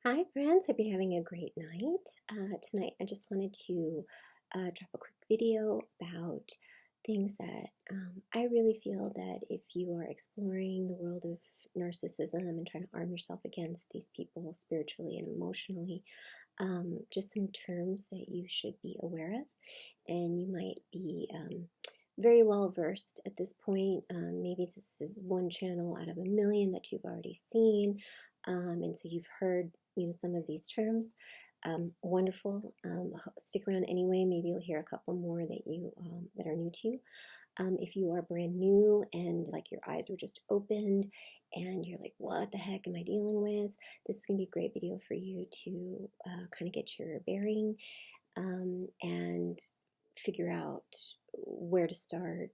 Hi, friends. Hope you're having a great night. Tonight, I just wanted to drop a quick video about things that I really feel that if you are exploring the world of narcissism and trying to arm yourself against these people spiritually and emotionally, just some terms that you should be aware of. And you might be very well versed at this point. Maybe this is one channel out of a million that you've already seen. And so you've heard, some of these terms. Wonderful. Stick around anyway. Maybe you'll hear a couple more that you that are new to you. If you are brand new and like your eyes were just opened and you're like, what the heck am I dealing with? This is going to be a great video for you to kind of get your bearing and figure out where to start,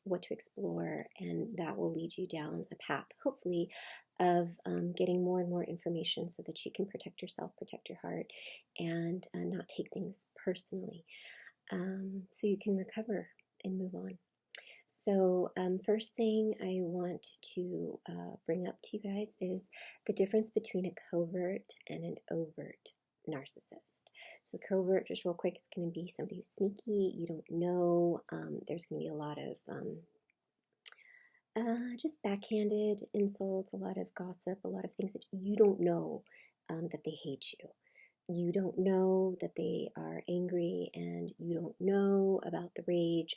what to explore, and that will lead you down a path, hopefully, of getting more and more information so that you can protect yourself, protect your heart, and not take things personally. So you can recover and move on. So, first thing I want to bring up to you guys is the difference between a covert and an overt narcissist. So, covert, just real quick, is going to be somebody who's sneaky, you don't know. There's going to be a lot of just backhanded insults, a lot of gossip, a lot of things that you don't know that they hate you. You don't know that they are angry, and you don't know about the rage.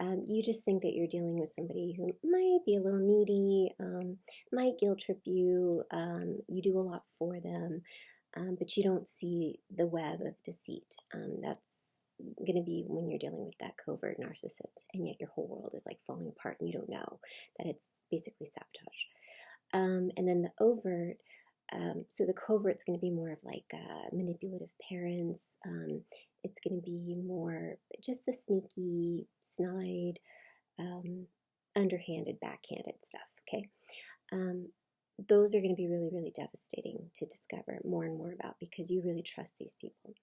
You just think that you're dealing with somebody who might be a little needy, might guilt trip you. You do a lot for them, but you don't see the web of deceit. That's going to be when you're dealing with that covert narcissist, and yet your whole world is like falling apart, and you don't know that it's basically sabotage. And then the overt. So the covert's going to be more of like manipulative parents. It's going to be more just the sneaky, snide, underhanded, backhanded stuff. Okay, um, those are going to be really, really devastating to discover more and more about because you really trust these people.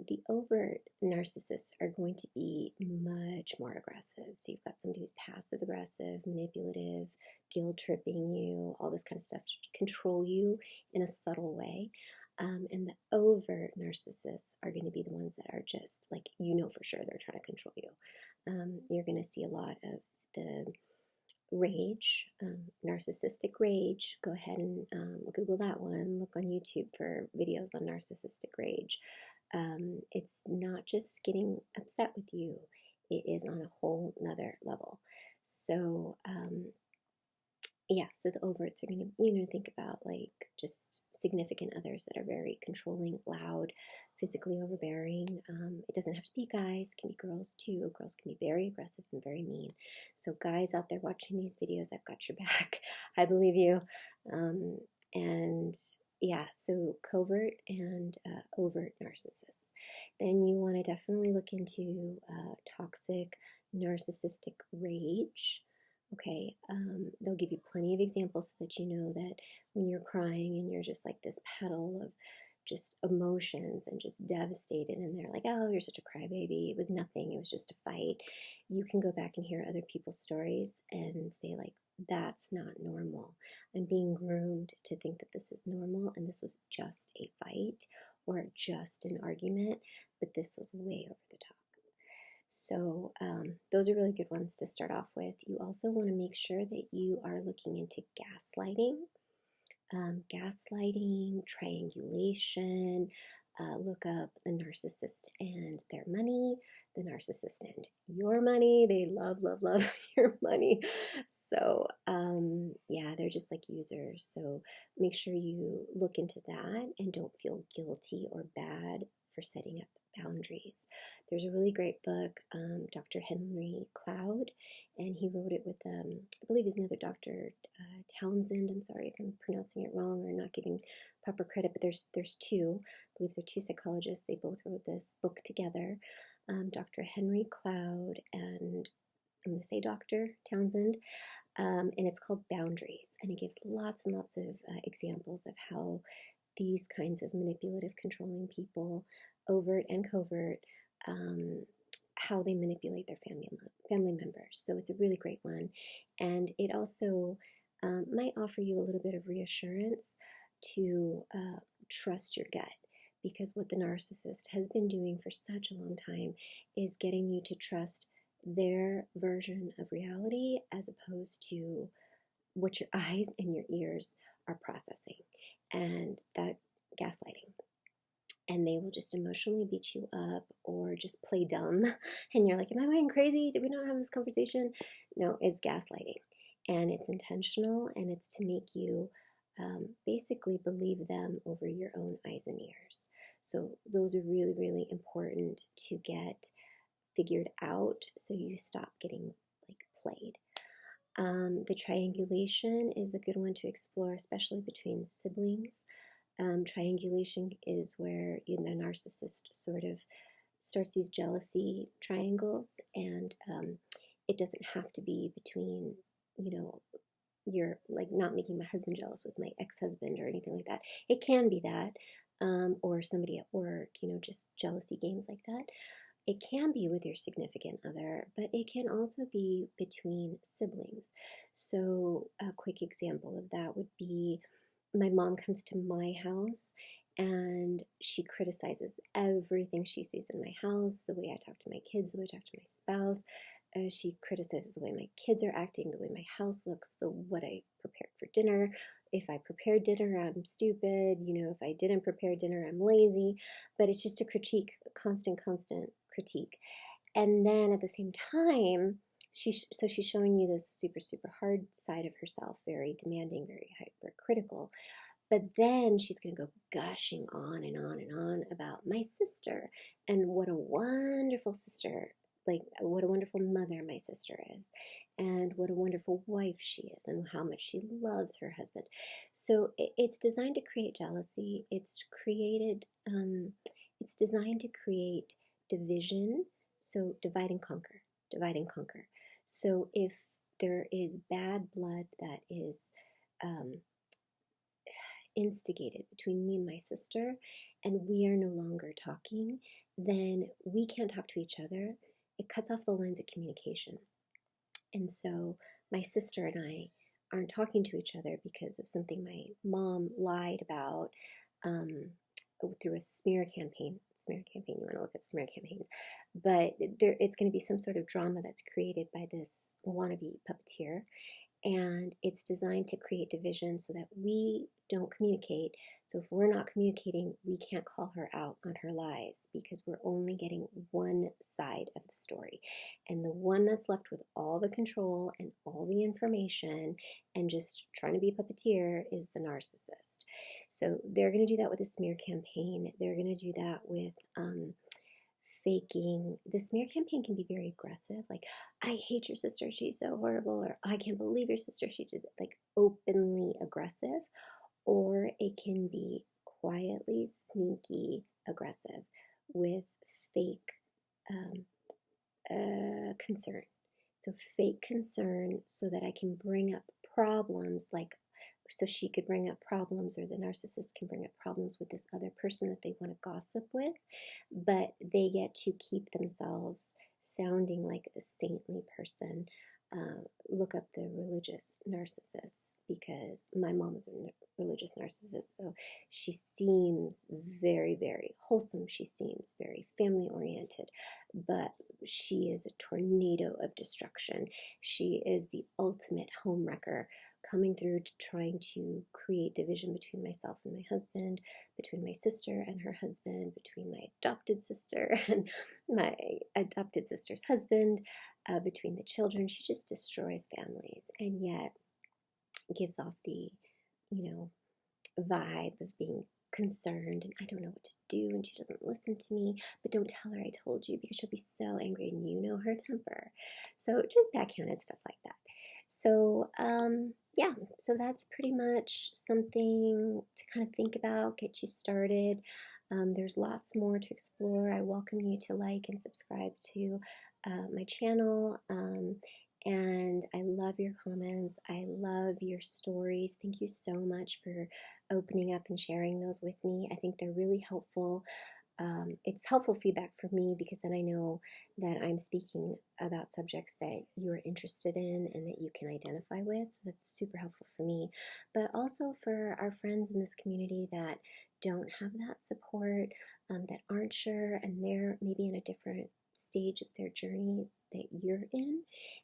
The overt narcissists are going to be much more aggressive. So you've got somebody who's passive aggressive, manipulative, guilt tripping you, all this kind of stuff to control you in a subtle way. And the overt narcissists are going to be the ones that are just like, for sure they're trying to control you. You're going to see a lot of the rage, narcissistic rage. Go ahead and Google that one. Look on YouTube for videos on narcissistic rage. It's not just getting upset with you, it is on a whole nother level. So, yeah, so the overts are going to, think about like just significant others that are very controlling, loud, physically overbearing. It doesn't have to be guys, it can be girls too. Girls can be very aggressive and very mean. So, guys out there watching these videos, I've got your back. I believe you. And yeah, so covert and overt narcissists. Then you want to definitely look into toxic narcissistic rage. Okay, they'll give you plenty of examples so that you know that when you're crying and you're just like this puddle of just emotions and just devastated, and they're like, oh, you're such a crybaby. It was nothing. It was just a fight. You can go back and hear other people's stories and say, like, that's not normal. I'm being groomed to think that this is normal and this was just a fight or just an argument, but this was way over the top. So those are really good ones to start off with. You also want to make sure that you are looking into gaslighting. Gaslighting, triangulation, look up the narcissist and their money, the narcissist and your money. They love, love, love your money. So, yeah, they're just like users. So make sure you look into that and don't feel guilty or bad for setting up boundaries. There's a really great book, Dr. Henry Cloud, and he wrote it with, I believe he's another Dr. Townsend. I'm sorry if I'm pronouncing it wrong or not giving proper credit, but there's two. I believe they're two psychologists. They both wrote this book together. Dr. Henry Cloud and I'm going to say Dr. Townsend, and it's called Boundaries, and it gives lots and lots of examples of how these kinds of manipulative, controlling people, overt and covert, how they manipulate their family members. So it's a really great one, and it also might offer you a little bit of reassurance to trust your gut. Because what the narcissist has been doing for such a long time is getting you to trust their version of reality as opposed to what your eyes and your ears are processing. And that gaslighting. And they will just emotionally beat you up or just play dumb. And you're like, am I going crazy? Did we not have this conversation? No, it's gaslighting. And it's intentional, and it's to make you basically believe them over your own eyes and ears. So those are really, really important to get figured out so you stop getting like played. The triangulation is a good one to explore, especially between siblings. Triangulation is where the narcissist sort of starts these jealousy triangles, and it doesn't have to be between, you're like not making my husband jealous with my ex-husband or anything like that. It can be that, or somebody at work, just jealousy games like that. It can be with your significant other, but it can also be between siblings. So a quick example of that would be my mom comes to my house and she criticizes everything she sees in my house, the way I talk to my kids, the way I talk to my spouse. She criticizes the way my kids are acting, the way my house looks, what I prepared for dinner. If I prepared dinner, I'm stupid. If I didn't prepare dinner, I'm lazy. But it's just a critique, a constant critique. And then at the same time, she's showing you this super, super hard side of herself, very demanding, very hypercritical. But then she's going to go gushing on and on and on about my sister and what a wonderful sister, like what a wonderful mother my sister is, and what a wonderful wife she is, and how much she loves her husband. So it's designed to create jealousy. It's designed to create division. So divide and conquer, divide and conquer. So if there is bad blood that is instigated between me and my sister, and we are no longer talking, then we can't talk to each other. It cuts off the lines of communication. And so my sister and I aren't talking to each other because of something my mom lied about through a smear campaign. You want to look up smear campaigns. But it's going to be some sort of drama that's created by this wannabe puppeteer. And it's designed to create division so that we don't communicate. So if we're not communicating, we can't call her out on her lies because we're only getting one side of the story. And the one that's left with all the control and all the information and just trying to be a puppeteer is the narcissist. So they're going to do that with a smear campaign. They're going to do that with faking. The smear campaign can be very aggressive, like, I hate your sister, she's so horrible, or I can't believe your sister, she did, like openly aggressive. Or it can be quietly sneaky aggressive with fake concern. So fake concern so that I can bring up problems, like, so she could bring up problems, or the narcissist can bring up problems with this other person that they want to gossip with, but they get to keep themselves sounding like a saintly person. Look up the religious narcissist, because my mom is a religious narcissist, so she seems very, very wholesome. She seems very family oriented, but she is a tornado of destruction. She is the ultimate home wrecker, coming through to trying to create division between myself and my husband, between my sister and her husband, between my adopted sister and my adopted sister's husband, between the children. She just destroys families, and yet gives off the, vibe of being concerned, and I don't know what to do, and she doesn't listen to me, but don't tell her I told you because she'll be so angry, and you know her temper. So just backhanded stuff like that. So yeah, so that's pretty much something to kind of think about, get you started. There's lots more to explore. I welcome you to like and subscribe to my channel. And I love your comments. I love your stories. Thank you so much for opening up and sharing those with me. I think they're really helpful. it's helpful feedback for me, because then I know that I'm speaking about subjects that you are interested in and that you can identify with. So that's super helpful for me, but also for our friends in this community that don't have that support, that aren't sure, and they're maybe in a different stage of their journey that you're in.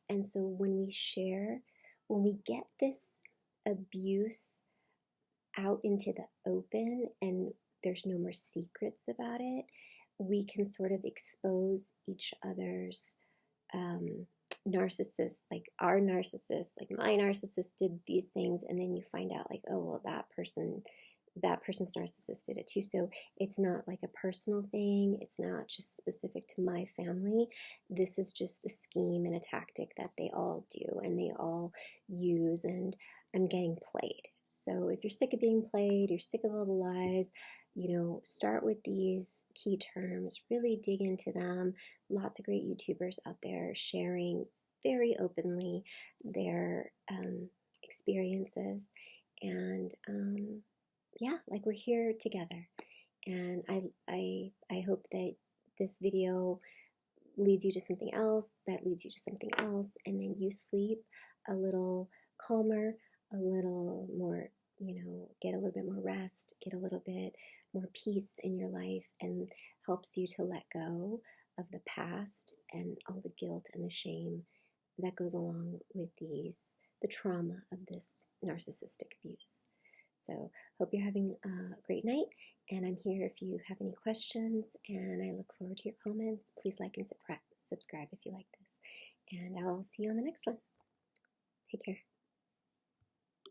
And so when we share, when we get this abuse out into the open and there's no more secrets about it, we can sort of expose each other's narcissists, like our narcissist, like my narcissist did these things, and then you find out like, oh, well, that person's narcissist did it too. So it's not like a personal thing. It's not just specific to my family. This is just a scheme and a tactic that they all do and they all use, and I'm getting played. So if you're sick of being played, you're sick of all the lies, start with these key terms, really dig into them. Lots of great YouTubers out there sharing very openly their experiences. And yeah, like, we're here together. And I hope that this video leads you to something else, that leads you to something else, and then you sleep a little calmer, a little more, get a little bit more rest, get a little bit more peace in your life, and helps you to let go of the past and all the guilt and the shame that goes along with the trauma of this narcissistic abuse. So hope you're having a great night, and I'm here if you have any questions, and I look forward to your comments. Please like and subscribe if you like this, and I'll see you on the next one. Take care.